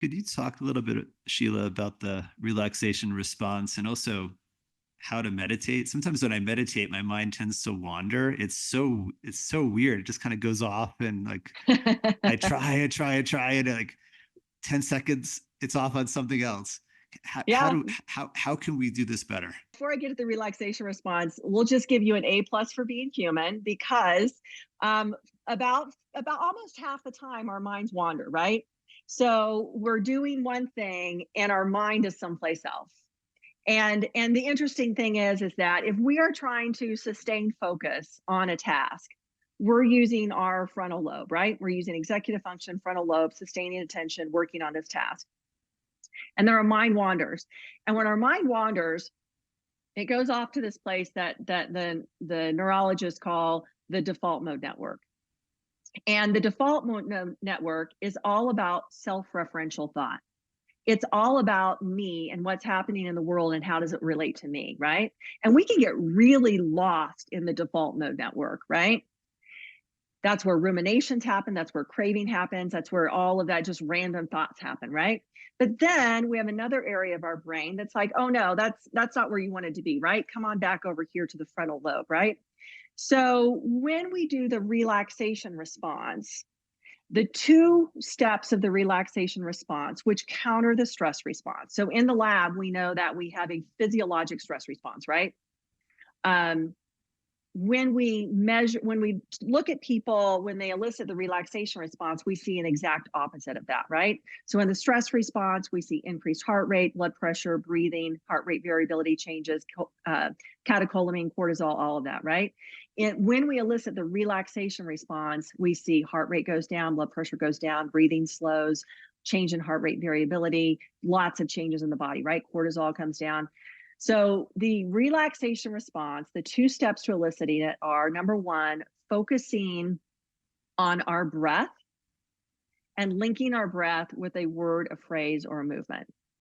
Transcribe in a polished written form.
Could you talk a little bit, Sheila, about the relaxation response and also how to meditate? Sometimes when I meditate, my mind tends to wander. It's so weird. It just kind of goes off and like I try, and like 10 seconds, it's off on something else. Yeah. How can we do this better? Before I get to the relaxation response, we'll just give you an A plus for being human because um, about almost half the time our minds wander, right? So we're doing one thing and our mind is someplace else. And the interesting thing is that if we are trying to sustain focus on a task, we're using our frontal lobe, right? We're using executive function, frontal lobe, sustaining attention, working on this task. And then our mind wanders. And when our mind wanders, it goes off to this place that the neurologists call the default mode network. And the default mode network is all about self-referential thought. It's all about me and what's happening in the world and how does it relate to me, right? And we can get really lost in the default mode network, right? That's where ruminations happen. That's where craving happens. That's where all of that just random thoughts happen, right? But then we have another area of our brain that's like, oh no, that's not where you wanted to be, right? Come on back over here to the frontal lobe, right? So when we do the relaxation response, the two steps of the relaxation response, which counter the stress response. So in the lab, we know that we have a physiologic stress response, right? Um, when we look at people, when they elicit the relaxation response, we see an exact opposite of that, right? So in the stress response, we see increased heart rate, blood pressure, breathing, heart rate variability changes, catecholamine, cortisol, all of that, right? And when we elicit the relaxation response, we see heart rate goes down, blood pressure goes down, breathing slows, change in heart rate variability, lots of changes in the body, right? Cortisol comes down. So the relaxation response, the two steps to eliciting it are number one, focusing on our breath and linking our breath with a word, a phrase, or a movement.